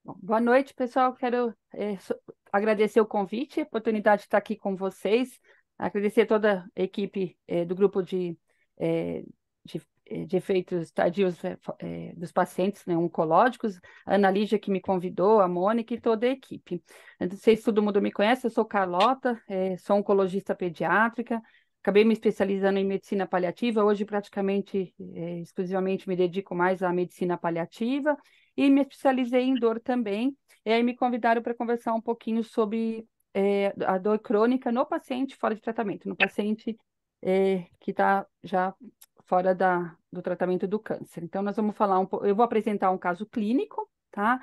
Bom, boa noite, pessoal. Quero agradecer o convite, a oportunidade de estar aqui com vocês, agradecer toda a equipe do grupo eh, de efeitos tardios dos pacientes, né, oncológicos, a Ana Lígia que me convidou, a Mônica e toda a equipe. Eu não sei se todo mundo me conhece, eu sou Carlota, sou oncologista pediátrica, acabei me especializando em medicina paliativa, hoje praticamente, exclusivamente me dedico mais à medicina paliativa, e me especializei em dor também. E aí me convidaram para conversar um pouquinho sobre a dor crônica no paciente fora de tratamento, no paciente que está já fora do tratamento do câncer. Então, nós vamos falar um pouco, eu vou apresentar um caso clínico, tá?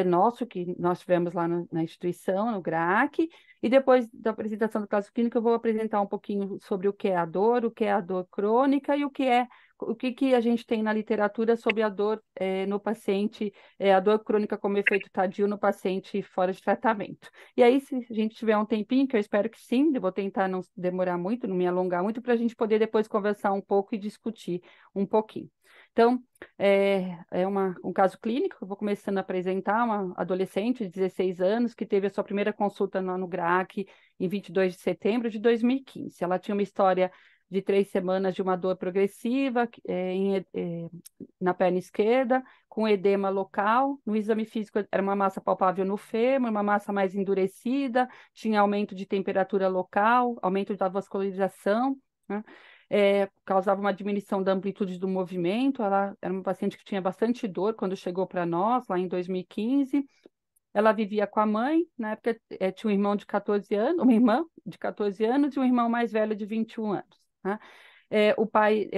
Nosso, que nós tivemos lá na instituição, no GRAAC, e depois da apresentação do caso clínico, eu vou apresentar um pouquinho sobre o que é a dor, o que é a dor crônica e o que a gente tem na literatura sobre a dor no paciente, a dor crônica como efeito tardio no paciente fora de tratamento. E aí, se a gente tiver um tempinho, que eu espero que sim, eu vou tentar não demorar muito, não me alongar muito, para a gente poder depois conversar um pouco e discutir um pouquinho. Então, um caso clínico, eu vou começando a apresentar uma adolescente de 16 anos que teve a sua primeira consulta no GRAAC em 22 de setembro de 2015. Ela tinha uma história de 3 semanas de uma dor progressiva na perna esquerda, com edema local. No exame físico era uma massa palpável no fêmur, uma massa mais endurecida, tinha aumento de temperatura local, aumento da vascularização, né? Causava uma diminuição da amplitude do movimento. Ela era uma paciente que tinha bastante dor quando chegou para nós, lá em 2015. Ela vivia com a mãe, na época tinha um irmão de 14 anos, uma irmã de 14 anos e um irmão mais velho de 21 anos. Né? O pai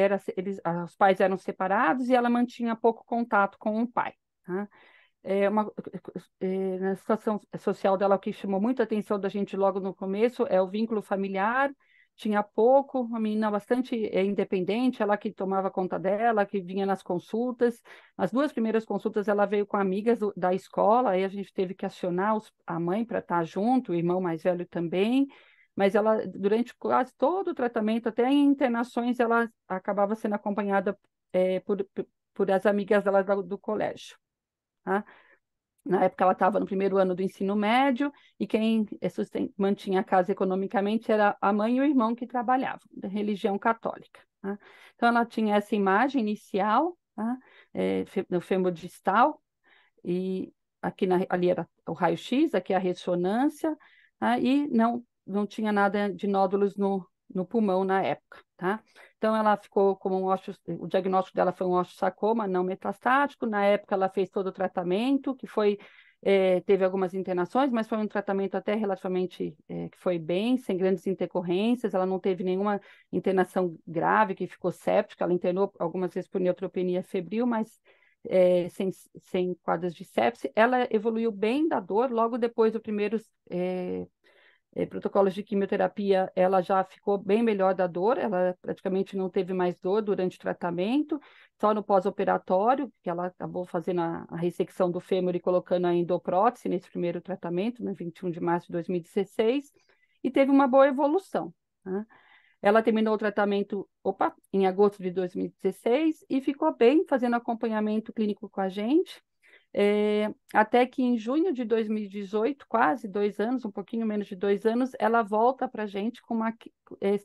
os pais eram separados e ela mantinha pouco contato com o pai. Né? Na situação social dela, o que chamou muita atenção da gente logo no começo é o vínculo familiar. Tinha pouco, uma menina bastante independente, ela que tomava conta dela, que vinha nas consultas. As duas primeiras consultas ela veio com amigas da escola, aí a gente teve que acionar a mãe para estar junto, o irmão mais velho também. Mas ela, durante quase todo o tratamento, até em internações, ela acabava sendo acompanhada por as amigas dela do colégio. Tá? Na época, ela estava no primeiro ano do ensino médio e quem mantinha a casa economicamente era a mãe e o irmão que trabalhavam, da religião católica. Tá? Então, ela tinha essa imagem inicial, tá? No fêmur distal, e ali era o raio-x, aqui a ressonância, tá? E não tinha nada de nódulos no pulmão na época, tá? Então, ela ficou como o diagnóstico dela foi um osteosarcoma não metastático. Na época, ela fez todo o tratamento, teve algumas internações, mas foi um tratamento até relativamente que foi bem, sem grandes intercorrências. Ela não teve nenhuma internação grave, que ficou séptica. Ela internou algumas vezes por neutropenia febril, mas sem quadros de sepse. Ela evoluiu bem da dor, logo depois do primeiro protocolos de quimioterapia, ela já ficou bem melhor da dor, ela praticamente não teve mais dor durante o tratamento, só no pós-operatório, que ela acabou fazendo a ressecção do fêmur e colocando a endoprótese nesse primeiro tratamento, no 21 de março de 2016, e teve uma boa evolução. Né? Ela terminou o tratamento, em agosto de 2016 e ficou bem, fazendo acompanhamento clínico com a gente, até que em junho de 2018, quase 2 anos, um pouquinho menos de 2 anos, ela volta para a gente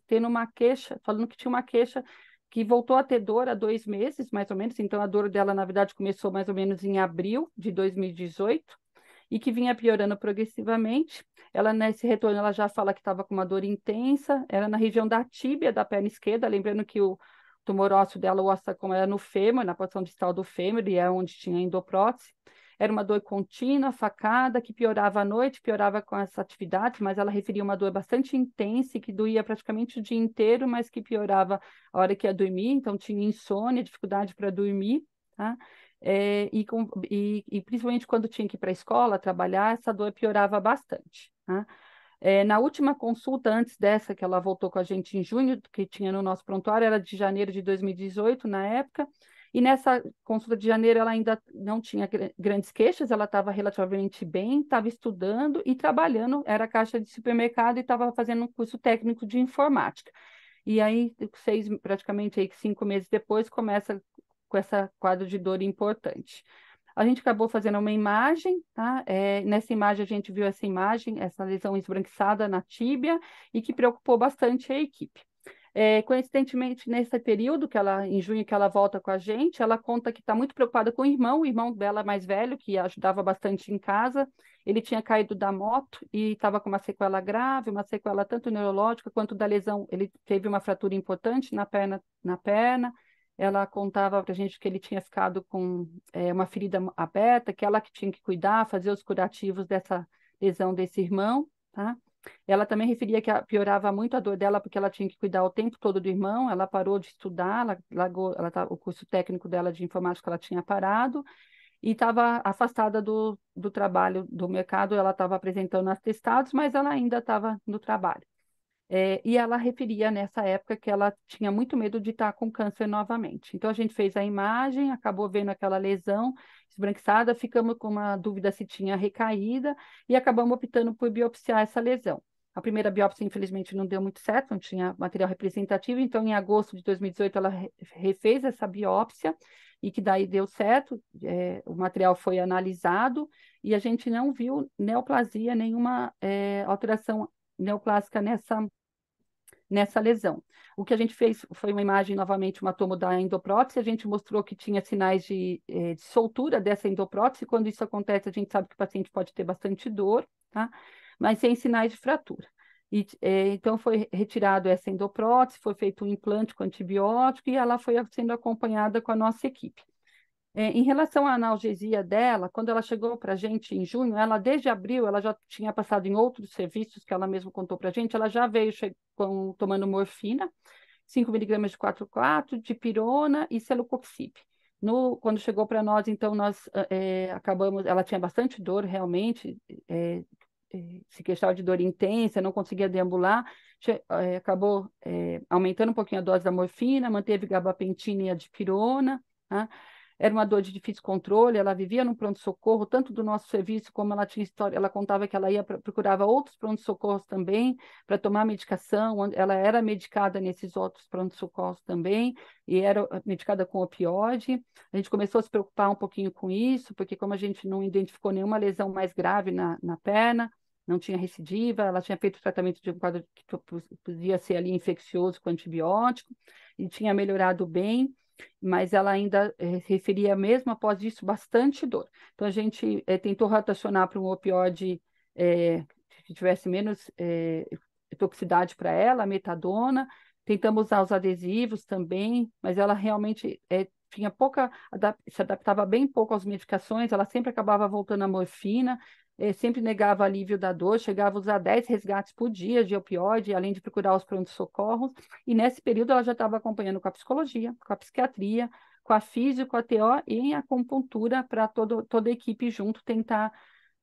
tendo uma queixa, falando que tinha uma queixa que voltou a ter dor há 2 meses, mais ou menos. Então, a dor dela, na verdade, começou mais ou menos em abril de 2018 e que vinha piorando progressivamente. Ela, nesse retorno, ela já fala que estava com uma dor intensa, era na região da tíbia da perna esquerda, lembrando que o tumor ósseo dela, o osteosarcoma, era no fêmur, na porção distal do fêmur, e é onde tinha endoprótese. Era uma dor contínua, facada, que piorava à noite, piorava com essa atividade, mas ela referia uma dor bastante intensa e que doía praticamente o dia inteiro, mas que piorava a hora que ia dormir, então tinha insônia, dificuldade para dormir, tá? E principalmente quando tinha que ir para a escola trabalhar, essa dor piorava bastante. Tá? Na última consulta, antes dessa, que ela voltou com a gente em junho, que tinha no nosso prontuário, era de janeiro de 2018, na época, e nessa consulta de janeiro ela ainda não tinha grandes queixas, ela estava relativamente bem, estava estudando e trabalhando, era caixa de supermercado e estava fazendo um curso técnico de informática. E aí, praticamente aí, 5 meses depois, começa com esse quadro de dor importante. A gente acabou fazendo uma imagem, tá? Nessa imagem a gente viu essa imagem, essa lesão esbranquiçada na tíbia, e que preocupou bastante a equipe. Coincidentemente, nesse período, em junho, que ela volta com a gente, ela conta que está muito preocupada com o irmão dela mais velho, que ajudava bastante em casa. Ele tinha caído da moto e estava com uma sequela grave, uma sequela tanto neurológica quanto da lesão. Ele teve uma fratura importante na perna. Ela contava para a gente que ele tinha ficado com uma ferida aberta, que ela que tinha que cuidar, fazer os curativos dessa lesão desse irmão, tá? Ela também referia que piorava muito a dor dela, porque ela tinha que cuidar o tempo todo do irmão, ela parou de estudar, ela largou, o curso técnico dela de informática ela tinha parado, e estava afastada do trabalho, do mercado, ela estava apresentando atestados, mas ela ainda estava no trabalho. E ela referia nessa época que ela tinha muito medo de estar com câncer novamente. Então a gente fez a imagem, acabou vendo aquela lesão esbranquiçada, ficamos com uma dúvida se tinha recaída e acabamos optando por biopsiar essa lesão. A primeira biópsia, infelizmente, não deu muito certo, não tinha material representativo, então em agosto de 2018 ela refez essa biópsia e que daí deu certo, o material foi analisado e a gente não viu neoplasia, nenhuma alteração neoplásica nessa lesão. O que a gente fez foi uma imagem, novamente, uma tomo da endoprótese, a gente mostrou que tinha sinais de soltura dessa endoprótese, quando isso acontece, a gente sabe que o paciente pode ter bastante dor, tá? Mas sem sinais de fratura. Então, foi retirado essa endoprótese, foi feito um implante com antibiótico e ela foi sendo acompanhada com a nossa equipe. Em relação à analgesia dela, quando ela chegou para a gente em junho, ela desde abril, ela já tinha passado em outros serviços que ela mesma contou para a gente, ela já veio tomando morfina, 5 miligramas de 4,4, dipirona e celecoxib. Quando chegou para nós, então, nós acabamos, ela tinha bastante dor, realmente, se queixava de dor intensa, não conseguia deambular, acabou aumentando um pouquinho a dose da morfina, manteve gabapentina e a dipirona, tá? Era uma dor de difícil controle, ela vivia no pronto-socorro, tanto do nosso serviço como ela tinha história, ela contava que ela procurava outros pronto-socorros também para tomar medicação, ela era medicada nesses outros pronto-socorros também, e era medicada com opioide. A gente começou a se preocupar um pouquinho com isso, porque como a gente não identificou nenhuma lesão mais grave na perna, não tinha recidiva, ela tinha feito tratamento de um quadro que podia ser ali infeccioso com antibiótico, e tinha melhorado bem, mas ela ainda referia mesmo após isso bastante dor. Então a gente tentou rotacionar para um opioide que tivesse menos toxicidade para ela, a metadona. Tentamos usar os adesivos também, mas ela realmente tinha se adaptava bem pouco às medicações, ela sempre acabava voltando à morfina, sempre negava alívio da dor, chegava a usar 10 resgates por dia de opioide, além de procurar os prontos-socorros, e nesse período ela já estava acompanhando com a psicologia, com a psiquiatria, com a físio, com a TO e em acupuntura para toda a equipe junto tentar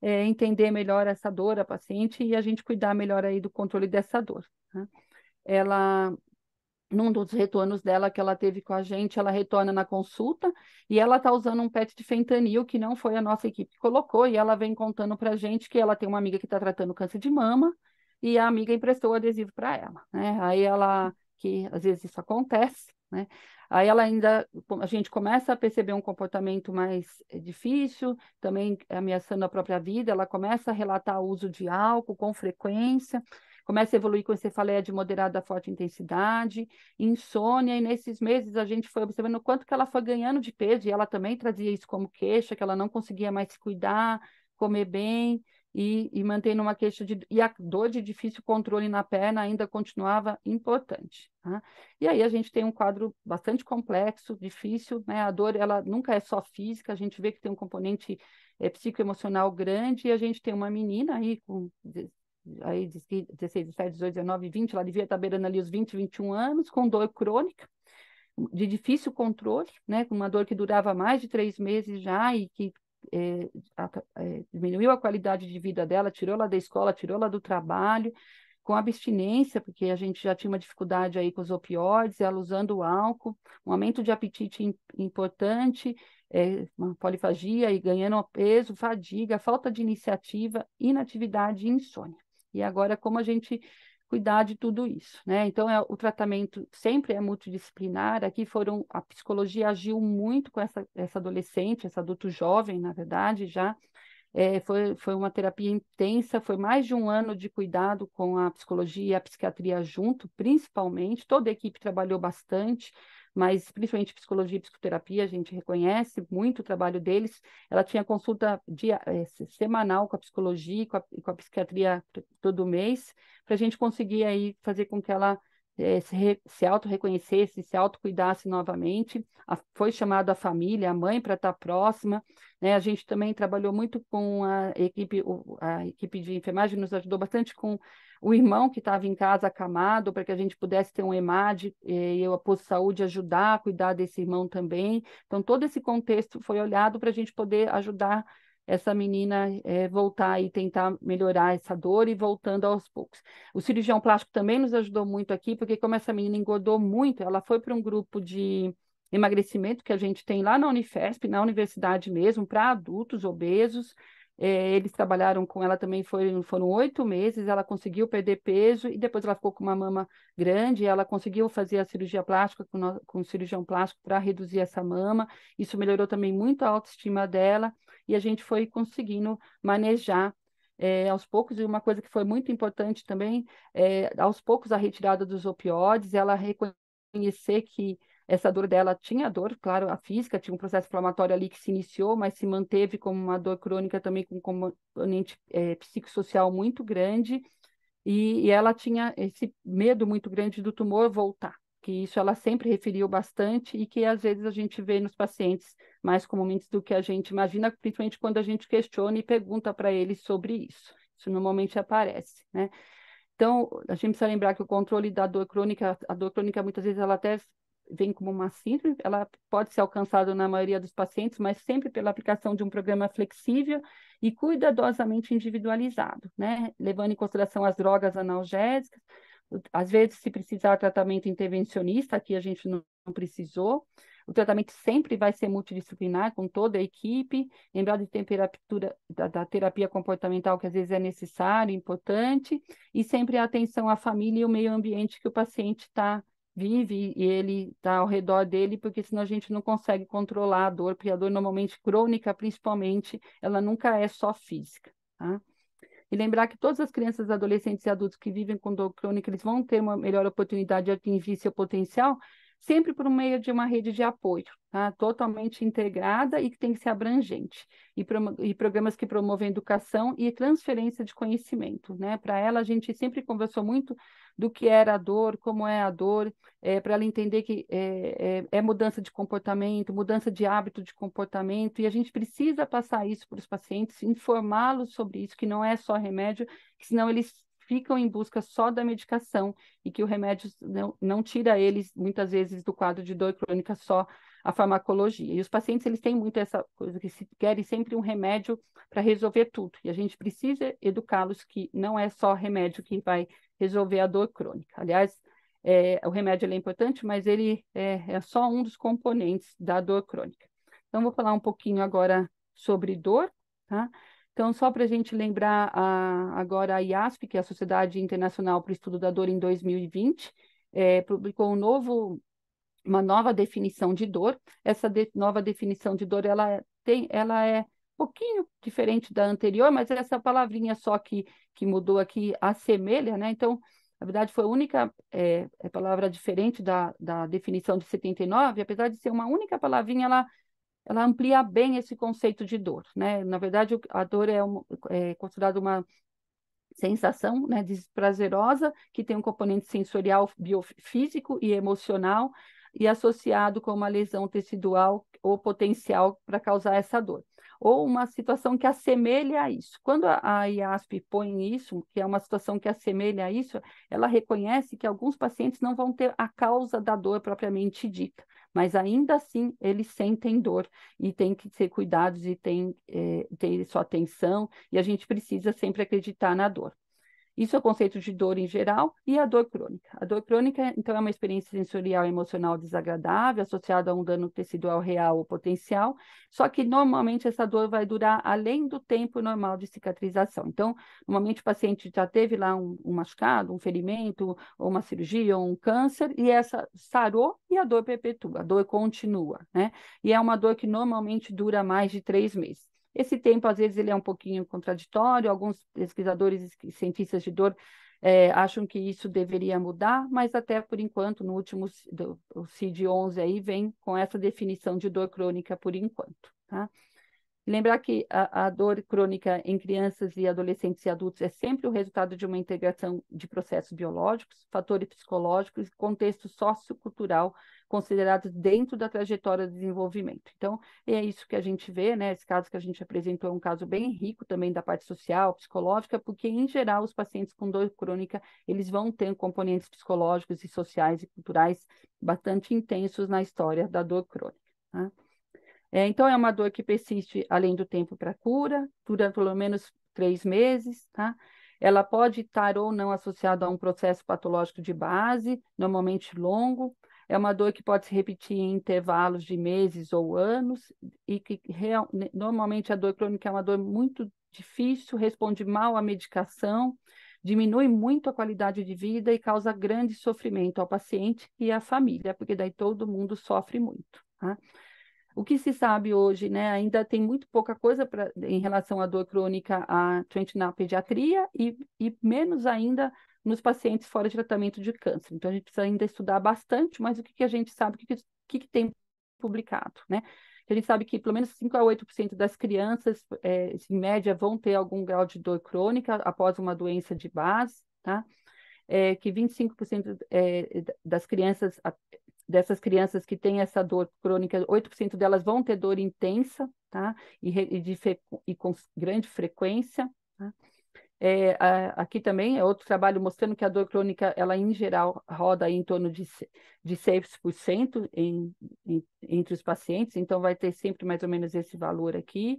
entender melhor essa dor da paciente e a gente cuidar melhor aí do controle dessa dor, né? Ela Num dos retornos dela que ela teve com a gente, ela retorna na consulta e ela está usando um PET de fentanil que não foi a nossa equipe que colocou, e ela vem contando para a gente que ela tem uma amiga que está tratando câncer de mama e a amiga emprestou o adesivo para ela, né? Que às vezes isso acontece, né? Aí a gente começa a perceber um comportamento mais difícil, também ameaçando a própria vida, ela começa a relatar o uso de álcool com frequência, começa a evoluir com cefaleia de moderada a forte intensidade, insônia, e nesses meses a gente foi observando o quanto que ela foi ganhando de peso, e ela também trazia isso como queixa, que ela não conseguia mais se cuidar, comer bem, e mantendo uma queixa e a dor de difícil controle na perna ainda continuava importante, tá? E aí a gente tem um quadro bastante complexo, difícil, né? A dor, ela nunca é só física, a gente vê que tem um componente psicoemocional grande, e a gente tem uma menina aí com aí diz que 16, 17, 18, 19, 20, ela devia estar beirando ali os 20, 21 anos, com dor crônica, de difícil controle, né, com uma dor que durava mais de 3 meses já e que diminuiu a qualidade de vida dela, tirou ela da escola, tirou ela do trabalho, com abstinência, porque a gente já tinha uma dificuldade aí com os opioides, ela usando o álcool, um aumento de apetite importante, uma polifagia e ganhando peso, fadiga, falta de iniciativa, inatividade e insônia. E agora, como a gente cuidar de tudo isso, né? Então, o tratamento sempre é multidisciplinar. Aqui a psicologia agiu muito com essa adolescente, esse adulto jovem, na verdade, já. Foi uma terapia intensa, foi mais de um ano de cuidado com a psicologia e a psiquiatria junto, principalmente. Toda a equipe trabalhou bastante, mas principalmente psicologia e psicoterapia, a gente reconhece muito o trabalho deles. Ela tinha consulta semanal com a psicologia e com a psiquiatria todo mês, para a gente conseguir aí fazer com que ela se auto-reconhecesse, se autocuidasse novamente. Foi chamada a família, a mãe, para estar próxima, né? A gente também trabalhou muito com a equipe de enfermagem, nos ajudou bastante com o irmão que estava em casa acamado, para que a gente pudesse ter um EMAD, e o posto de saúde ajudar a cuidar desse irmão também. Então, todo esse contexto foi olhado para a gente poder ajudar essa menina voltar e tentar melhorar essa dor e voltando aos poucos. O cirurgião plástico também nos ajudou muito aqui, porque como essa menina engordou muito, ela foi para um grupo de emagrecimento que a gente tem lá na Unifesp, na universidade mesmo, para adultos obesos. Eles trabalharam com ela também, foram 8 meses, ela conseguiu perder peso e depois ela ficou com uma mama grande, ela conseguiu fazer a cirurgia plástica com o cirurgião plástico para reduzir essa mama. Isso melhorou também muito a autoestima dela e a gente foi conseguindo manejar aos poucos. E uma coisa que foi muito importante também, aos poucos a retirada dos opioides, ela reconhecer que essa dor dela tinha dor, claro, a física, tinha um processo inflamatório ali que se iniciou, mas se manteve como uma dor crônica também com um componente psicossocial muito grande, e ela tinha esse medo muito grande do tumor voltar, que isso ela sempre referiu bastante e que às vezes a gente vê nos pacientes mais comumente do que a gente imagina, principalmente quando a gente questiona e pergunta para eles sobre isso. Isso normalmente aparece, né? Então, a gente precisa lembrar que o controle da dor crônica, a dor crônica muitas vezes ela até vem como uma síndrome, ela pode ser alcançada na maioria dos pacientes, mas sempre pela aplicação de um programa flexível e cuidadosamente individualizado, né? Levando em consideração as drogas analgésicas, às vezes se precisar tratamento intervencionista, aqui a gente não precisou. O tratamento sempre vai ser multidisciplinar com toda a equipe, lembrar de temperatura da terapia comportamental, que às vezes é necessário, importante, e sempre a atenção à família e ao meio ambiente que o paciente vive e ele está ao redor dele, porque senão a gente não consegue controlar a dor, porque a dor normalmente crônica, principalmente, ela nunca é só física, tá? E lembrar que todas as crianças, adolescentes e adultos que vivem com dor crônica, eles vão ter uma melhor oportunidade de atingir seu potencial, sempre por meio de uma rede de apoio, tá? Totalmente integrada e que tem que ser abrangente. E programas que promovem educação e transferência de conhecimento, né? Para ela, a gente sempre conversou muito do que era a dor, como é a dor, para ela entender que é mudança de comportamento, mudança de hábito de comportamento, e a gente precisa passar isso para os pacientes, informá-los sobre isso, que não é só remédio, que senão eles ficam em busca só da medicação e que o remédio não tira eles, muitas vezes, do quadro de dor crônica, só a farmacologia. E os pacientes, eles têm muito essa coisa, que querem sempre um remédio para resolver tudo. E a gente precisa educá-los que não é só remédio que vai resolver a dor crônica. Aliás, o remédio ele é importante, mas ele é só um dos componentes da dor crônica. Então, vou falar um pouquinho agora sobre dor, tá? Então, só para a gente lembrar agora a IASP, que é a Sociedade Internacional para o Estudo da Dor, em 2020, publicou uma nova definição de dor. Essa nova definição de dor, ela é um pouquinho diferente da anterior, mas essa palavrinha só que mudou aqui, assemelha, né? Então, na verdade, foi a única palavra diferente da definição de 79, apesar de ser uma única palavrinha, ela amplia bem esse conceito de dor, né? Na verdade, a dor é considerada uma sensação, né, desprazerosa, que tem um componente sensorial, biofísico e emocional, e associado com uma lesão tecidual ou potencial para causar essa dor. Ou uma situação que assemelha a isso. Quando a IASP põe isso, que é uma situação que assemelha a isso, ela reconhece que alguns pacientes não vão ter a causa da dor propriamente dita, mas ainda assim eles sentem dor e têm que ser cuidados e ter sua atenção, e a gente precisa sempre acreditar na dor. Isso é o conceito de dor em geral e a dor crônica. A dor crônica, então, é uma experiência sensorial e emocional desagradável, associada a um dano tecidual real ou potencial, só que normalmente essa dor vai durar além do tempo normal de cicatrização. Então, normalmente o paciente já teve lá um machucado, um ferimento, ou uma cirurgia, ou um câncer, e essa sarou e a dor perpetua, a dor continua, né? E é uma dor que normalmente dura mais de 3 meses. Esse tempo, às vezes, ele é um pouquinho contraditório, alguns pesquisadores e cientistas de dor acham que isso deveria mudar, mas até por enquanto, no último, o CID-11 aí vem com essa definição de dor crônica por enquanto, tá? Lembrar que a dor crônica em crianças e adolescentes e adultos é sempre o resultado de uma integração de processos biológicos, fatores psicológicos e contexto sociocultural considerados dentro da trajetória de desenvolvimento. Então, é isso que a gente vê, né? Esse caso que a gente apresentou é um caso bem rico também da parte social, psicológica, porque, em geral, os pacientes com dor crônica, eles vão ter componentes psicológicos e sociais e culturais bastante intensos na história da dor crônica, tá? Então, é uma dor que persiste além do tempo para cura, dura pelo menos 3 meses, tá? Ela pode estar ou não associada a um processo patológico de base, normalmente longo. É uma dor que pode se repetir em intervalos de meses ou anos, e que normalmente a dor crônica é uma dor muito difícil, responde mal à medicação, diminui muito a qualidade de vida e causa grande sofrimento ao paciente e à família, porque daí todo mundo sofre muito, tá? O que se sabe hoje, né, ainda tem muito pouca coisa em relação à dor crônica na pediatria e menos ainda nos pacientes fora de tratamento de câncer. Então, a gente precisa ainda estudar bastante, mas o que, que a gente sabe, o que tem publicado, né? A gente sabe que pelo menos 5 a 8% das crianças, em média, vão ter algum grau de dor crônica após uma doença de base, tá? Que 25% das crianças, dessas crianças que têm essa dor crônica, 8% delas vão ter dor intensa, tá? E com grande frequência, tá? Aqui também é outro trabalho mostrando que a dor crônica, ela em geral roda aí em torno de 6% entre os pacientes, então vai ter sempre mais ou menos esse valor aqui.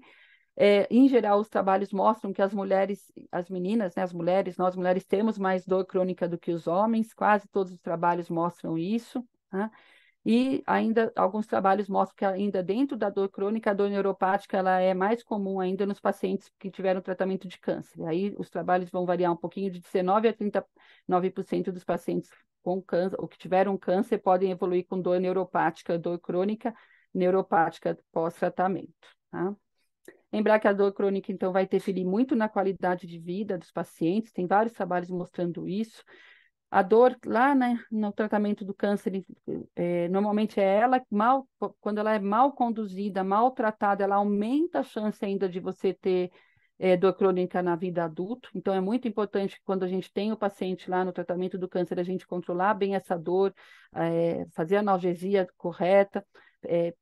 Em geral, os trabalhos mostram que as mulheres, as meninas, né, as mulheres, nós mulheres temos mais dor crônica do que os homens, quase todos os trabalhos mostram isso, tá? E ainda alguns trabalhos mostram que ainda dentro da dor crônica, a dor neuropática ela é mais comum ainda nos pacientes que tiveram tratamento de câncer. Aí os trabalhos vão variar um pouquinho de 19 a 39% dos pacientes com câncer ou que tiveram câncer podem evoluir com dor neuropática, dor crônica neuropática pós-tratamento, tá? Lembrar que a dor crônica, então, vai interferir muito na qualidade de vida dos pacientes, tem vários trabalhos mostrando isso. A dor lá, né, no tratamento do câncer, normalmente é quando ela é mal conduzida, mal tratada, ela aumenta a chance ainda de você ter dor crônica na vida adulta. Então, é muito importante que quando a gente tem o paciente lá no tratamento do câncer, a gente controlar bem essa dor, fazer a analgesia correta,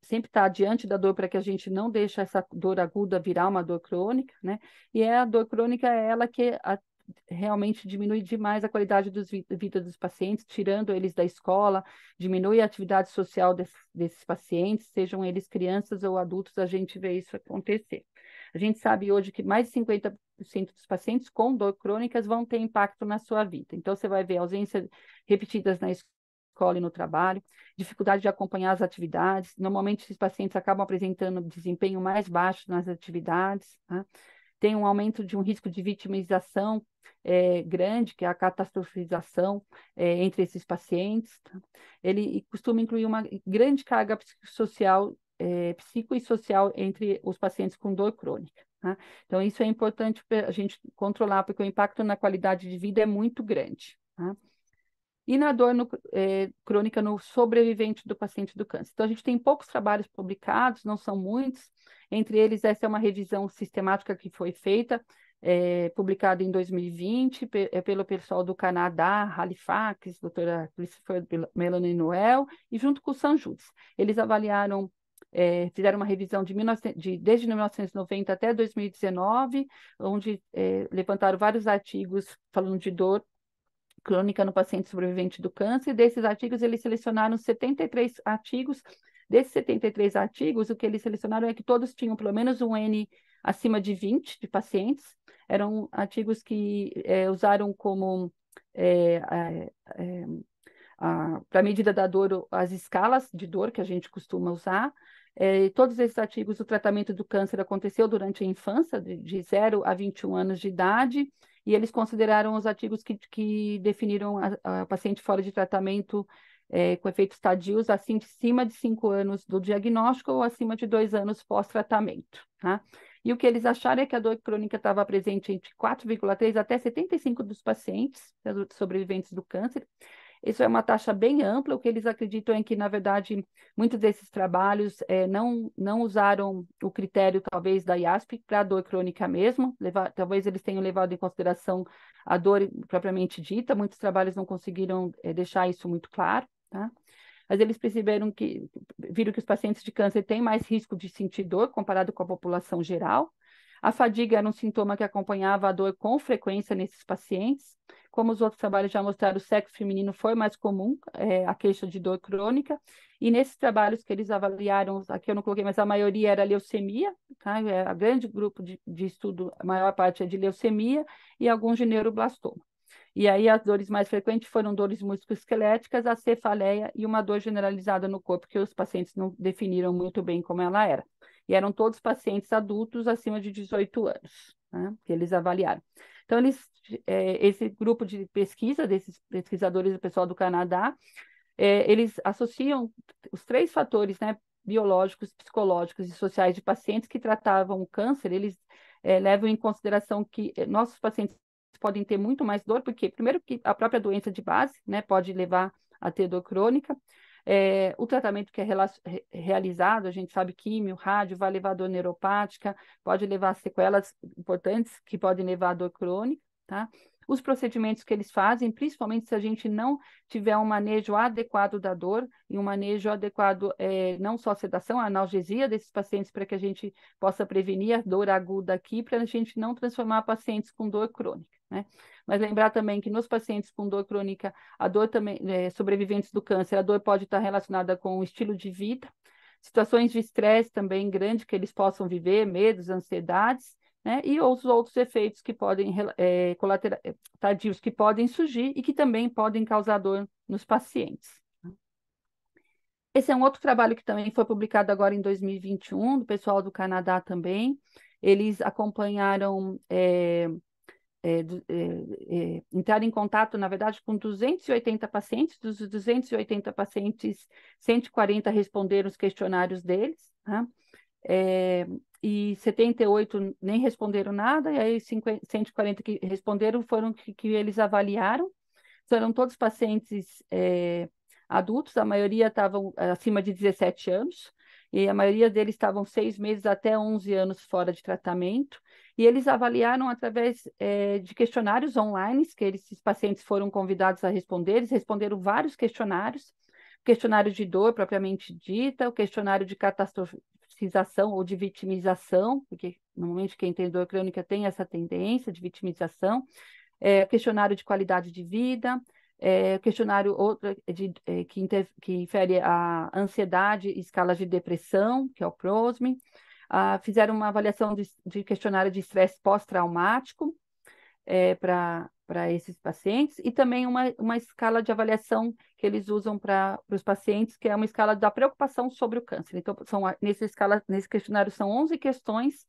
sempre estar diante da dor para que a gente não deixe essa dor aguda virar uma dor crônica, né? E a dor crônica é ela que realmente diminui demais a qualidade da vida dos pacientes, tirando eles da escola, diminui a atividade social desses pacientes, sejam eles crianças ou adultos, a gente vê isso acontecer. A gente sabe hoje que mais de 50% dos pacientes com dor crônicas vão ter impacto na sua vida. Então, você vai ver ausências repetidas na escola e no trabalho, dificuldade de acompanhar as atividades. Normalmente, esses pacientes acabam apresentando desempenho mais baixo nas atividades, tá? Tem um aumento de um risco de vitimização grande, que é a catastrofização entre esses pacientes, tá? Ele costuma incluir uma grande carga psicossocial, psico e social entre os pacientes com dor crônica, tá? Então, isso é importante para a gente controlar, porque o impacto na qualidade de vida é muito grande, tá? E na dor crônica no sobrevivente do paciente do câncer. Então, a gente tem poucos trabalhos publicados, não são muitos. Entre eles, essa é uma revisão sistemática que foi feita, publicada em 2020, pelo pessoal do Canadá, Halifax, doutora Christopher Melanie Noel, e junto com o San Judes. Eles avaliaram, fizeram uma revisão desde 1990 até 2019, onde levantaram vários artigos falando de dor crônica no paciente sobrevivente do câncer. Desses artigos, eles selecionaram 73 artigos Desses 73 artigos, o que eles selecionaram é que todos tinham pelo menos um N acima de 20 de pacientes. Eram artigos que usaram como para a medida da dor, as escalas de dor que a gente costuma usar. Todos esses artigos, o tratamento do câncer aconteceu durante a infância, de 0 a 21 anos de idade, e eles consideraram os artigos que definiram a paciente fora de tratamento com efeitos tardios, assim, de cima de 5 anos do diagnóstico ou acima de 2 anos pós-tratamento, tá? E o que eles acharam é que a dor crônica estava presente entre 4,3 até 75 dos pacientes sobreviventes do câncer. Isso é uma taxa bem ampla. O que eles acreditam é que, na verdade, muitos desses trabalhos não usaram o critério, talvez, da IASP para a dor crônica mesmo. Talvez eles tenham levado em consideração a dor propriamente dita. Muitos trabalhos não conseguiram deixar isso muito claro, tá? Mas eles viram que os pacientes de câncer têm mais risco de sentir dor comparado com a população geral. A fadiga era um sintoma que acompanhava a dor com frequência nesses pacientes. Como os outros trabalhos já mostraram, o sexo feminino foi mais comum, a queixa de dor crônica. E nesses trabalhos que eles avaliaram, aqui eu não coloquei, mas a maioria era leucemia, tá? A grande grupo de estudo, a maior parte é de leucemia e alguns de neuroblastoma. E aí as dores mais frequentes foram dores musculoesqueléticas, a cefaleia e uma dor generalizada no corpo, que os pacientes não definiram muito bem como ela era. E eram todos pacientes adultos acima de 18 anos, né, que eles avaliaram. Então, esse grupo de pesquisa, desses pesquisadores do pessoal do Canadá, eles associam os 3 fatores, né, biológicos, psicológicos e sociais de pacientes que tratavam o câncer. Eles levam em consideração que nossos pacientes podem ter muito mais dor, porque, primeiro, que a própria doença de base, né, pode levar a ter dor crônica. O tratamento que é realizado, a gente sabe, químio, rádio, vai levar a dor neuropática, pode levar a sequelas importantes que podem levar a dor crônica, tá? Os procedimentos que eles fazem, principalmente se a gente não tiver um manejo adequado da dor e um manejo adequado, não só a sedação, a analgesia desses pacientes, para que a gente possa prevenir a dor aguda aqui, para a gente não transformar pacientes com dor crônica, né? Mas lembrar também que nos pacientes com dor crônica, a dor também, sobreviventes do câncer, a dor pode estar relacionada com o estilo de vida, situações de estresse também grande que eles possam viver, medos, ansiedades, né? E os outros efeitos que podem, tardios, que podem surgir e que também podem causar dor nos pacientes. Esse é um outro trabalho que também foi publicado agora em 2021, do pessoal do Canadá também. Eles acompanharam, entraram em contato, na verdade, com 280 pacientes. Dos 280 pacientes, 140 responderam os questionários deles, tá? E 78 nem responderam nada, e aí 140 que responderam foram que eles avaliaram. Eram todos pacientes adultos, a maioria estavam acima de 17 anos, e a maioria deles estavam 6 meses até 11 anos fora de tratamento, e eles avaliaram através de questionários online, que esses pacientes foram convidados a responder. Eles responderam vários questionários, questionário de dor propriamente dita, o questionário de catastrofização ou de vitimização, porque normalmente quem tem dor crônica tem essa tendência de vitimização, questionário de qualidade de vida, questionário que infere a ansiedade e escalas de depressão, que é o PROSME. Fizeram uma avaliação de questionário de estresse pós-traumático para esses pacientes, e também uma escala de avaliação que eles usam para os pacientes, que é uma escala da preocupação sobre o câncer. Então, nesse questionário são 11 questões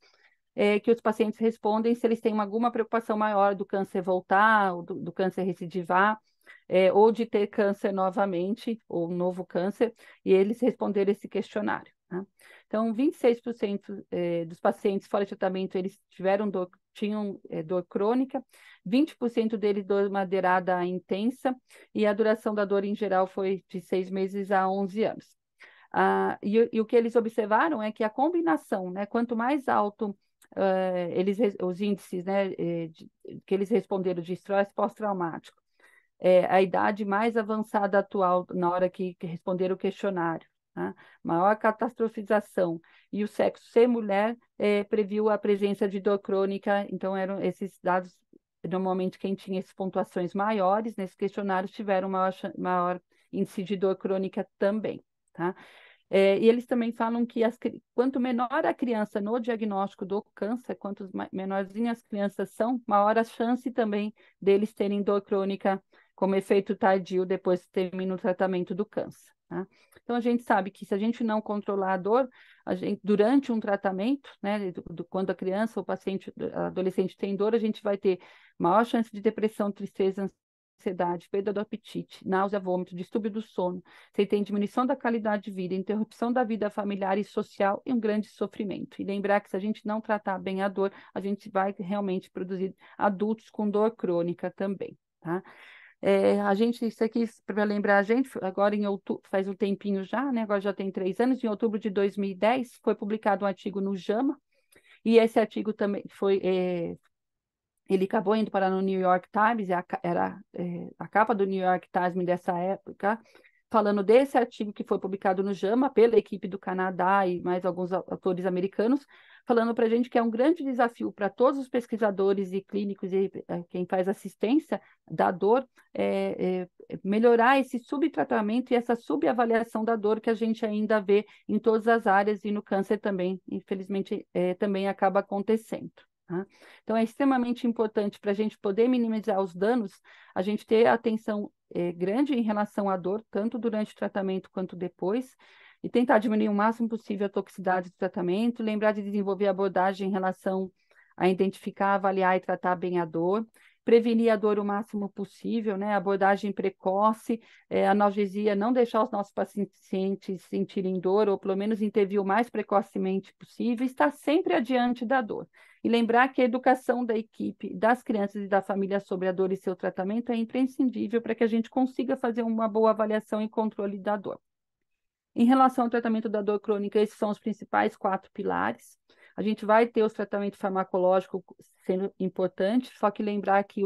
que os pacientes respondem se eles têm alguma preocupação maior do câncer voltar, ou do câncer recidivar, ou de ter câncer novamente, ou um novo câncer, e eles responderam esse questionário, tá? Então, 26% dos pacientes fora de tratamento, eles tinham dor crônica, 20% deles dor madeirada intensa, e a duração da dor em geral foi de 6 meses a 11 anos. E o que eles observaram é que a combinação, né, quanto mais alto os índices, né, que eles responderam de estresse pós-traumático, a idade mais avançada atual na hora que responderam o questionário, tá? Maior catastrofização e o sexo ser mulher previu a presença de dor crônica. Então, eram esses dados, normalmente quem tinha essas pontuações maiores nesses questionários tiveram maior índice de dor crônica também, tá? E eles também falam que quanto menor a criança no diagnóstico do câncer, quanto menorzinhas as crianças são, maior a chance também deles terem dor crônica como efeito tardio depois que termina o tratamento do câncer, tá? Então, a gente sabe que se a gente não controlar a dor, durante um tratamento, né, quando a criança, o paciente, adolescente tem dor, a gente vai ter maior chance de depressão, tristeza, ansiedade, perda do apetite, náusea, vômito, distúrbio do sono. Você tem diminuição da qualidade de vida, interrupção da vida familiar e social e um grande sofrimento. E lembrar que se a gente não tratar bem a dor, a gente vai realmente produzir adultos com dor crônica também, tá? A gente, isso aqui, para lembrar a gente, agora em outubro, faz um tempinho já, né? Agora já tem 3 anos, em outubro de 2010, foi publicado um artigo no JAMA, e esse artigo também ele acabou indo para no New York Times, era a capa do New York Times dessa época, falando desse artigo que foi publicado no JAMA pela equipe do Canadá e mais alguns autores americanos, falando para a gente que é um grande desafio para todos os pesquisadores e clínicos e quem faz assistência da dor, melhorar esse subtratamento e essa subavaliação da dor que a gente ainda vê em todas as áreas e no câncer também, infelizmente, também acaba acontecendo. Tá? Então, é extremamente importante para a gente poder minimizar os danos, a gente ter atenção grande em relação à dor, tanto durante o tratamento quanto depois, e tentar diminuir o máximo possível a toxicidade do tratamento, lembrar de desenvolver abordagem em relação a identificar, avaliar e tratar bem a dor, prevenir a dor o máximo possível, né? Abordagem precoce, analgesia, não deixar os nossos pacientes sentirem dor, ou pelo menos intervir o mais precocemente possível, estar sempre adiante da dor. E lembrar que a educação da equipe, das crianças e da família sobre a dor e seu tratamento é imprescindível para que a gente consiga fazer uma boa avaliação e controle da dor. Em relação ao tratamento da dor crônica, esses são os principais 4 pilares. A gente vai ter os tratamentos farmacológicos sendo importantes, só que lembrar que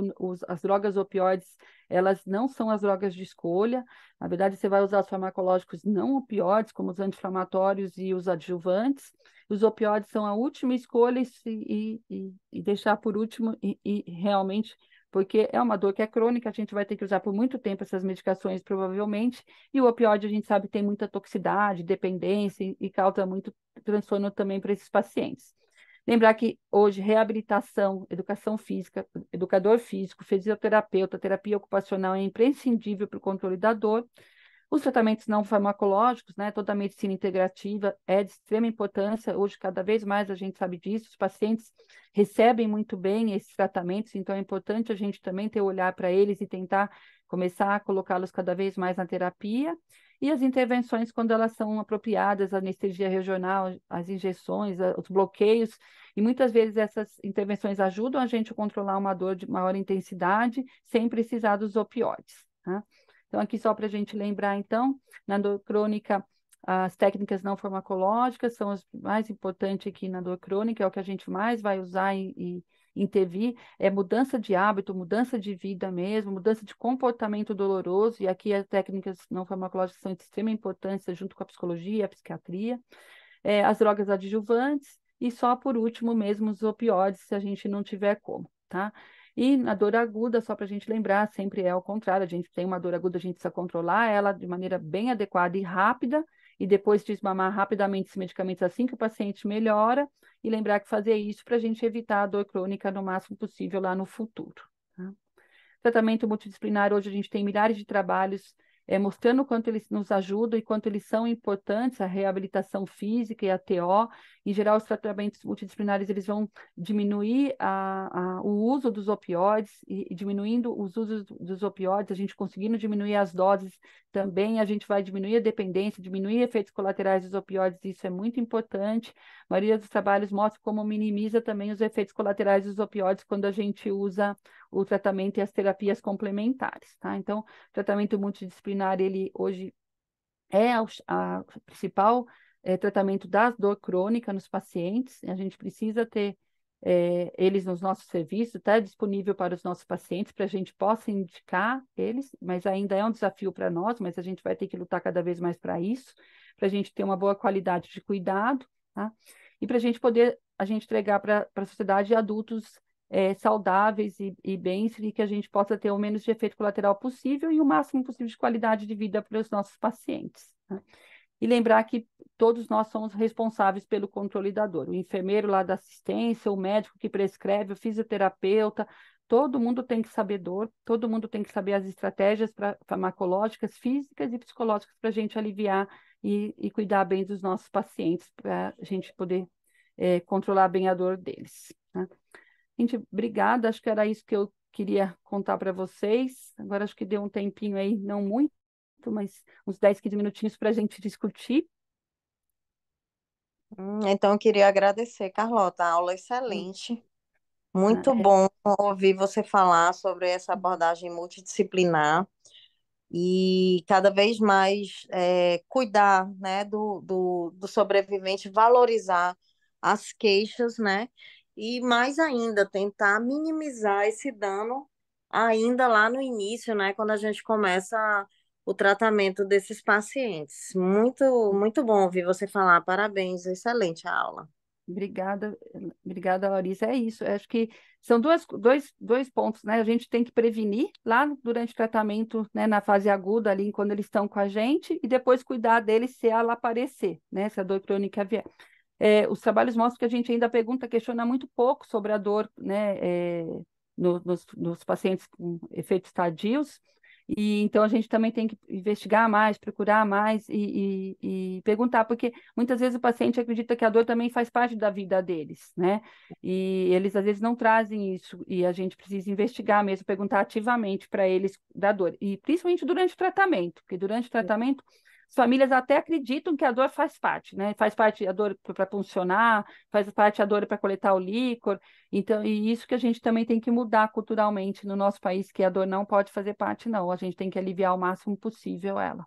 as drogas opioides, elas não são as drogas de escolha. Na verdade, você vai usar os farmacológicos não opioides, como os anti-inflamatórios e os adjuvantes. Os opioides são a última escolha e deixar por último e realmente porque é uma dor que é crônica, a gente vai ter que usar por muito tempo essas medicações, provavelmente, e o opioide, a gente sabe, tem muita toxicidade, dependência e causa muito transtorno também para esses pacientes. Lembrar que hoje reabilitação, educação física, educador físico, fisioterapeuta, terapia ocupacional é imprescindível para o controle da dor. Os tratamentos não farmacológicos, né, toda a medicina integrativa é de extrema importância. Hoje, cada vez mais a gente sabe disso, os pacientes recebem muito bem esses tratamentos, então é importante a gente também ter o olhar para eles e tentar começar a colocá-los cada vez mais na terapia. E as intervenções, quando elas são apropriadas, a anestesia regional, as injeções, os bloqueios, e muitas vezes essas intervenções ajudam a gente a controlar uma dor de maior intensidade, sem precisar dos opioides, tá? Então, aqui só para a gente lembrar, então, na dor crônica, as técnicas não farmacológicas são as mais importantes aqui na dor crônica, é o que a gente mais vai usar e intervir, é mudança de hábito, mudança de vida mesmo, mudança de comportamento doloroso, e aqui as técnicas não farmacológicas são de extrema importância junto com a psicologia, a psiquiatria, as drogas adjuvantes, e só por último mesmo os opioides, se a gente não tiver como, tá? E na dor aguda, só para a gente lembrar, sempre é ao contrário, a gente tem uma dor aguda, a gente precisa controlar ela de maneira bem adequada e rápida, e depois desmamar rapidamente esses medicamentos assim que o paciente melhora, e lembrar que fazer isso para a gente evitar a dor crônica no máximo possível lá no futuro, tá? Tratamento multidisciplinar, hoje a gente tem milhares de trabalhos mostrando o quanto eles nos ajudam e quanto eles são importantes, a reabilitação física e a TO. Em geral, os tratamentos multidisciplinares eles vão diminuir o uso dos opioides e diminuindo os usos dos opioides, a gente conseguindo diminuir as doses também, a gente vai diminuir a dependência, diminuir efeitos colaterais dos opioides, isso é muito importante. A maioria dos trabalhos mostra como minimiza também os efeitos colaterais dos opioides quando a gente usa o tratamento e as terapias complementares, tá? Então, o tratamento multidisciplinar, ele hoje é a principal tratamento da dor crônica nos pacientes, a gente precisa ter eles nos nossos serviços, está disponível para os nossos pacientes, para a gente possa indicar eles, mas ainda é um desafio para nós, mas a gente vai ter que lutar cada vez mais para isso, para a gente ter uma boa qualidade de cuidado, tá? E para a gente poder entregar para a sociedade adultos saudáveis e bens, e que a gente possa ter o menos de efeito colateral possível e o máximo possível de qualidade de vida para os nossos pacientes, tá? e lembrar que todos nós somos responsáveis pelo controle da dor. O enfermeiro lá da assistência, o médico que prescreve, o fisioterapeuta, todo mundo tem que saber dor, todo mundo tem que saber as estratégias farmacológicas, físicas e psicológicas para a gente aliviar e cuidar bem dos nossos pacientes, para a gente poder controlar bem a dor deles, né? Gente, obrigada. Acho que era isso que eu queria contar para vocês. Agora acho que deu um tempinho aí, não muito, mas uns 10, 15 minutinhos para a gente discutir. Então, eu queria agradecer, Carlota, a aula Hum, excelente. Muito é, bom ouvir você falar sobre essa abordagem multidisciplinar e cada vez mais cuidar, né, do sobrevivente, valorizar as queixas, né, e mais ainda tentar minimizar esse dano ainda lá no início, né, quando a gente começa o tratamento desses pacientes. Muito, muito bom ouvir você falar. Parabéns, excelente a aula. obrigada, obrigada, Larissa. É isso. Acho que são dois pontos, né? A gente tem que prevenir lá durante o tratamento, né, na fase aguda, ali, quando eles estão com a gente, e depois cuidar deles se ela aparecer, né? Se a dor crônica vier. Os trabalhos mostram que a gente ainda questiona muito pouco sobre a dor, né, nos pacientes com efeitos tardios, e então a gente também tem que investigar mais, procurar mais e perguntar, porque muitas vezes o paciente acredita que a dor também faz parte da vida deles, né? E eles às vezes não trazem isso, e a gente precisa investigar mesmo, perguntar ativamente para eles da dor, e principalmente durante o tratamento, porque durante o tratamento as famílias até acreditam que a dor faz parte, né? Faz parte a dor para funcionar, faz parte a dor para coletar o líquor. Então, e isso que a gente também tem que mudar culturalmente no nosso país, que a dor não pode fazer parte, não. A gente tem que aliviar o máximo possível ela.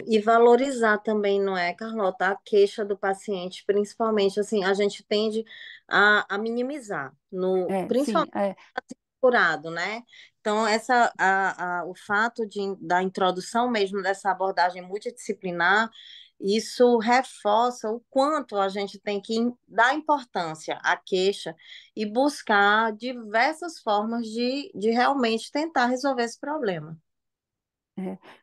E valorizar também, não é, Carlota, a queixa do paciente, principalmente, assim, a gente tende a minimizar, Sim, principalmente curado, né? Então, o fato da introdução mesmo dessa abordagem multidisciplinar, isso reforça o quanto a gente tem que dar importância à queixa e buscar diversas formas de realmente tentar resolver esse problema.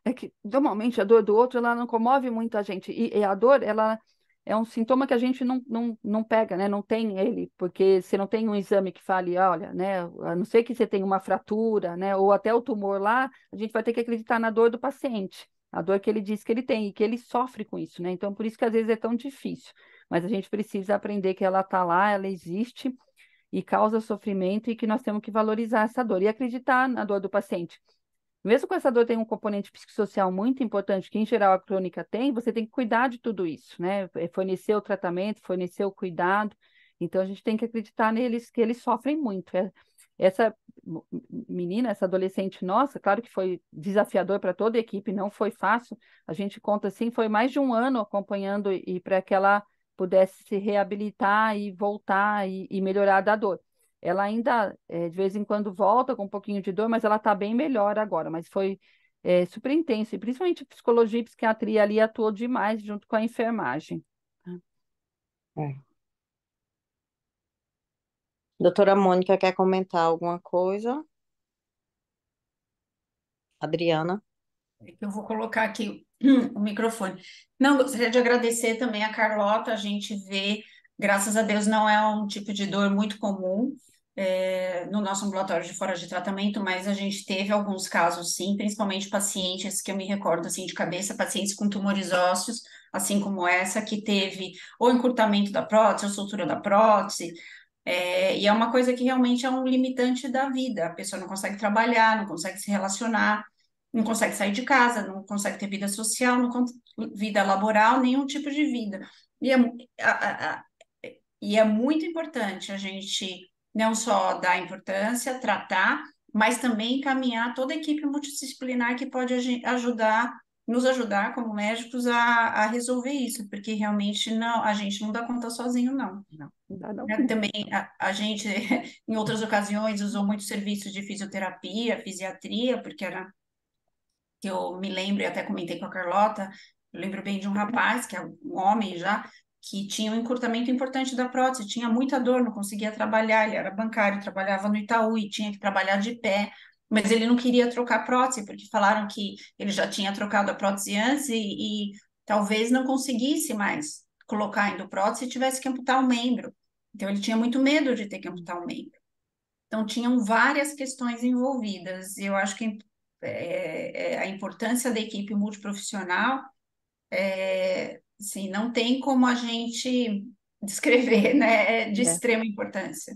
é que normalmente a dor do outro ela não comove muito a gente. E a dor, ela é um sintoma que a gente não pega, né? Não tem ele, porque você não tem um exame que fale, olha, né? A não ser que você tenha uma fratura, né? Ou até o tumor lá, a gente vai ter que acreditar na dor do paciente, a dor que ele diz que ele tem e que ele sofre com isso, né? Então, por isso que às vezes é tão difícil. Mas a gente precisa aprender que ela está lá, ela existe e causa sofrimento e que nós temos que valorizar essa dor e acreditar na dor do paciente. Mesmo com essa dor tem um componente psicossocial muito importante, que em geral a crônica tem, você tem que cuidar de tudo isso, né? Fornecer o tratamento, fornecer o cuidado. Então a gente tem que acreditar neles, que eles sofrem muito. Essa menina, essa adolescente nossa, claro que foi desafiador para toda a equipe, não foi fácil. A gente conta assim, foi mais de um ano acompanhando e para que ela pudesse se reabilitar e voltar e melhorar da dor. Ela ainda, de vez em quando, volta com um pouquinho de dor, mas ela está bem melhor agora. Mas foi super intenso, e principalmente psicologia e psiquiatria ali atuou demais junto com a enfermagem. É. Doutora Mônica quer comentar alguma coisa? Adriana? Eu vou colocar aqui o microfone. Não, gostaria de agradecer também a Carlota. A gente vê, graças a Deus, não é um tipo de dor muito comum no nosso ambulatório de fora de tratamento, mas a gente teve alguns casos, sim, principalmente pacientes que eu me recordo assim de cabeça, pacientes com tumores ósseos, assim como essa, que teve ou encurtamento da prótese, ou sutura da prótese. E é uma coisa que realmente é um limitante da vida. A pessoa não consegue trabalhar, não consegue se relacionar, não consegue sair de casa, não consegue ter vida social, vida laboral, nenhum tipo de vida. E é, mu- a- e é muito importante a gente não só dar importância, tratar, mas também encaminhar toda a equipe multidisciplinar que pode ajudar, nos ajudar como médicos a resolver isso, porque realmente não, a gente não dá conta sozinho, não. Não, não dá não. Né? Também a gente, em outras ocasiões, usou muitos serviços de fisioterapia, fisiatria, porque era que eu me lembro, e até comentei com a Carlota, eu lembro bem de um rapaz, que é um homem já, que tinha um encurtamento importante da prótese, tinha muita dor, não conseguia trabalhar, ele era bancário, trabalhava no Itaú e tinha que trabalhar de pé, mas ele não queria trocar a prótese, porque falaram que ele já tinha trocado a prótese antes talvez não conseguisse mais colocar endoprótese se tivesse que amputar um membro. Então, ele tinha muito medo de ter que amputar um membro. Então, tinham várias questões envolvidas. E eu acho que a importância da equipe multiprofissional, assim, não tem como a gente descrever, né? É de É. extrema importância.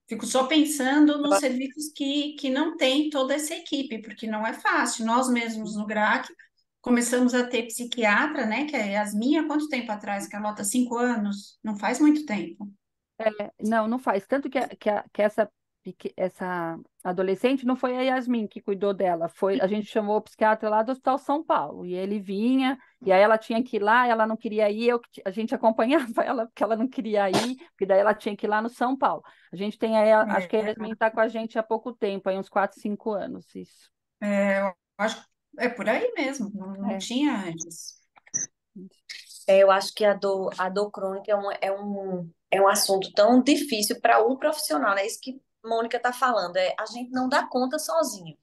Fico só pensando nos serviços que não tem toda essa equipe, porque não é fácil. Nós mesmos no GRAC começamos a ter psiquiatra, né? Que é a Yasmin, há quanto tempo atrás? Carlota, 5 anos? Não faz muito tempo. Não, não faz. Tanto que essa adolescente não foi a Yasmin que cuidou dela, foi a gente chamou o psiquiatra lá do Hospital São Paulo, e ele vinha, e aí ela tinha que ir lá, ela não queria ir, a gente acompanhava ela porque ela não queria ir, porque daí ela tinha que ir lá no São Paulo. A gente tem aí, acho que a É, Yasmin está com a gente há pouco tempo, aí uns 4, 5 anos, isso. eu acho que é por aí mesmo, não É. tinha antes. Eu acho que a dor crônica é um assunto tão difícil para o profissional, né? Isso que Mônica está falando, a gente não dá conta sozinho,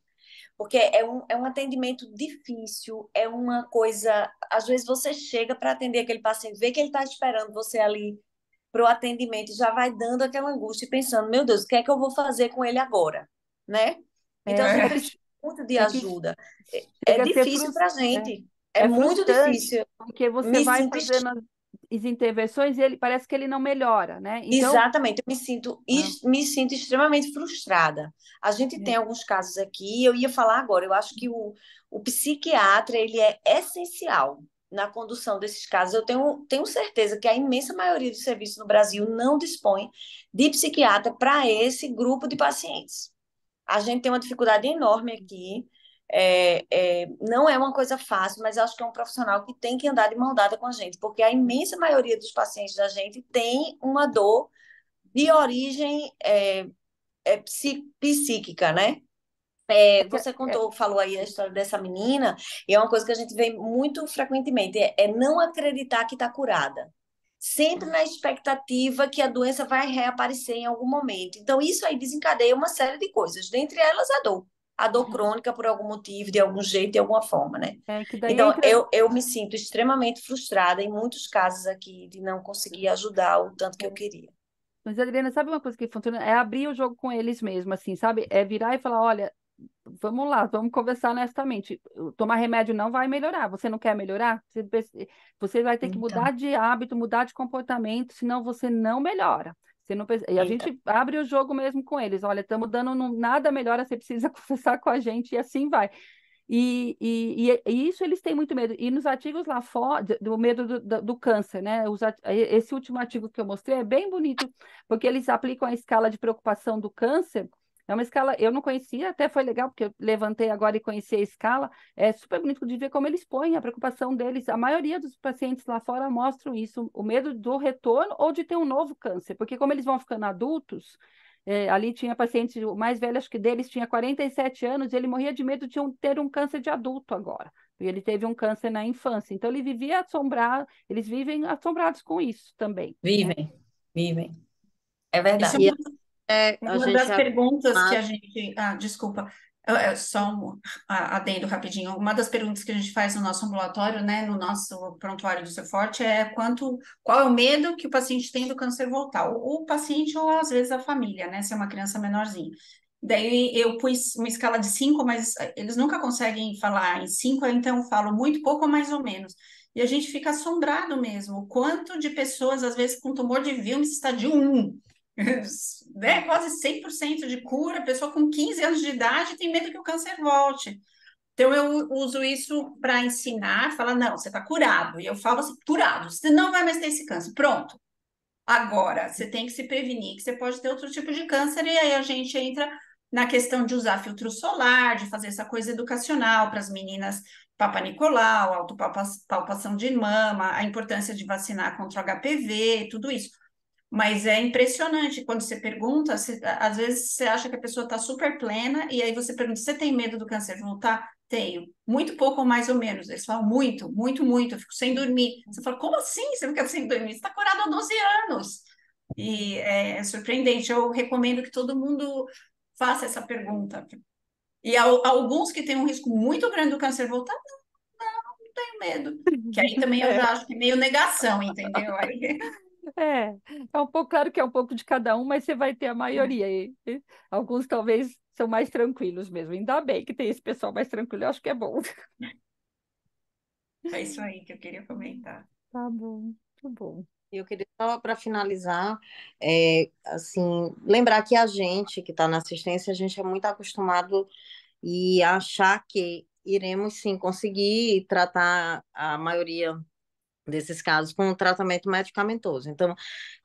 porque é um atendimento difícil, é uma coisa. Às vezes você chega para atender aquele paciente, vê que ele está esperando você ali para o atendimento, e já vai dando aquela angústia e pensando, meu Deus, o que é que eu vou fazer com ele agora, né? Então a gente Que, precisa muito de é que ajuda. É chega a ser difícil para a é, gente, é é muito frustrante, difícil. porque você Me vai sinto fazendo as intervenções e ele parece que ele não melhora, né? Então, Exatamente, eu me sinto, ah, me sinto extremamente frustrada. A gente tem alguns casos aqui, eu ia falar agora, eu acho que o psiquiatra, ele é essencial na condução desses casos. Eu tenho certeza que a imensa maioria dos serviços no Brasil não dispõe de psiquiatra para esse grupo de pacientes. A gente tem uma dificuldade enorme aqui. Não é uma coisa fácil, mas acho que é um profissional que tem que andar de mão dada com a gente, porque a imensa maioria dos pacientes da gente tem uma dor de origem psíquica, né? é que, Você falou aí a história dessa menina, e é uma coisa que a gente vê muito frequentemente, é não acreditar que está curada. Sempre na expectativa que a doença vai reaparecer em algum momento. Então, isso aí desencadeia uma série de coisas, dentre elas a dor. A dor crônica por algum motivo, de algum jeito, de alguma forma, né? que daí Então, entra. eu me sinto extremamente frustrada em muitos casos aqui de não conseguir ajudar o tanto que eu queria. Mas, Adriana, sabe uma coisa que funciona? É abrir o jogo com eles mesmo, assim, sabe? É virar e falar, olha, vamos lá, vamos conversar honestamente. Tomar remédio não vai melhorar. Você não quer melhorar? Você vai ter que Então, mudar de hábito, mudar de comportamento, senão você não melhora. Você não, e a então. gente abre o jogo mesmo com eles. Olha, estamos dando nada melhora, você precisa conversar com a gente e assim vai. E isso eles têm muito medo. E nos artigos lá fora, do medo do câncer, né? Esse último artigo que eu mostrei é bem bonito, porque eles aplicam a escala de preocupação do câncer. É uma escala, eu não conhecia, até foi legal, porque eu levantei agora e conheci a escala. É super bonito de ver como eles põem a preocupação deles. A maioria dos pacientes lá fora mostram isso, o medo do retorno ou de ter um novo câncer, porque como eles vão ficando adultos, ali tinha paciente, o mais velho, acho que deles tinha 47 anos, e ele morria de medo de ter um câncer de adulto agora. E ele teve um câncer na infância. Então ele vivia assombrado, eles vivem assombrados com isso também, né? Vivem, vivem. É Isso é verdade. E uma a Uma gente das já perguntas que a gente. Ah, desculpa, só adendo rapidinho. Uma das perguntas que a gente faz no nosso ambulatório, né, no nosso prontuário do Seu Forte, é qual é o medo que o paciente tem do câncer voltar? O paciente ou às vezes a família, né, se é uma criança menorzinha. Daí eu pus uma escala de 5, mas eles nunca conseguem falar em 5, então eu falo muito pouco ou mais ou menos. E a gente fica assombrado mesmo, o quanto de pessoas, às vezes, com tumor de Wilms, estádio 1, né? Quase 100% de cura, pessoa com 15 anos de idade tem medo que o câncer volte. Então, eu uso isso para ensinar, falar, não, você está curado. E eu falo assim, curado, você não vai mais ter esse câncer. Pronto. Agora, você tem que se prevenir, que você pode ter outro tipo de câncer, e aí a gente entra na questão de usar filtro solar, de fazer essa coisa educacional para as meninas, Papa Nicolau, autopalpação de mama, a importância de vacinar contra o HPV, tudo isso. Mas é impressionante quando você pergunta, às vezes você acha que a pessoa está super plena, e aí você pergunta: você tem medo do câncer voltar? Tenho. Muito pouco ou mais ou menos. Eles falam muito, muito, muito. Eu fico sem dormir. Você fala: como assim você fica sem dormir? Você está curado há 12 anos. E é surpreendente. Eu recomendo que todo mundo faça essa pergunta. E alguns que têm um risco muito grande do câncer voltar, tenho medo. Que aí também eu já acho que é meio negação, entendeu? Aí, É um pouco, claro que é um pouco de cada um, mas você vai ter a maioria. E alguns talvez são mais tranquilos mesmo. Ainda bem que tem esse pessoal mais tranquilo, eu acho que é bom. é isso aí que eu queria comentar. Tá bom, muito bom. E eu queria só para finalizar, assim, lembrar que a gente que está na assistência, a gente é muito acostumado e achar que iremos sim conseguir tratar a maioria desses casos com tratamento medicamentoso. Então,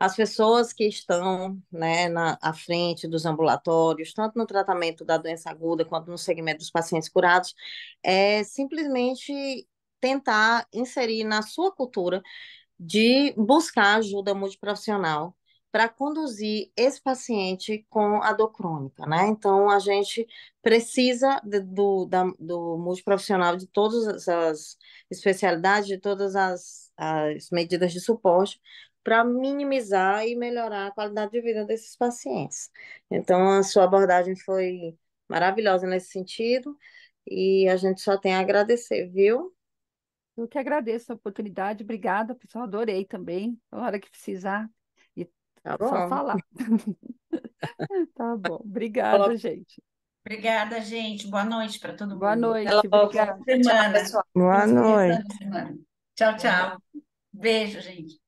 as pessoas que estão, né, à frente dos ambulatórios, tanto no tratamento da doença aguda quanto no segmento dos pacientes curados, é simplesmente tentar inserir na sua cultura de buscar ajuda multiprofissional para conduzir esse paciente com a dor crônica, né? Então, a gente precisa do multiprofissional de todas as especialidades, de todas as medidas de suporte, para minimizar e melhorar a qualidade de vida desses pacientes. Então, a sua abordagem foi maravilhosa nesse sentido, e a gente só tem a agradecer, viu? Eu que agradeço a oportunidade, obrigada, pessoal, adorei também. A hora que precisar, e Tá só bom. falar. Tá bom, obrigada, gente. Obrigada, gente. Boa noite para todo Boa mundo. Até noite, logo. obrigada. Tchau, Semana. pessoal. Boa Começando a noite. semana. Tchau, Boa tchau. noite. Beijo, gente.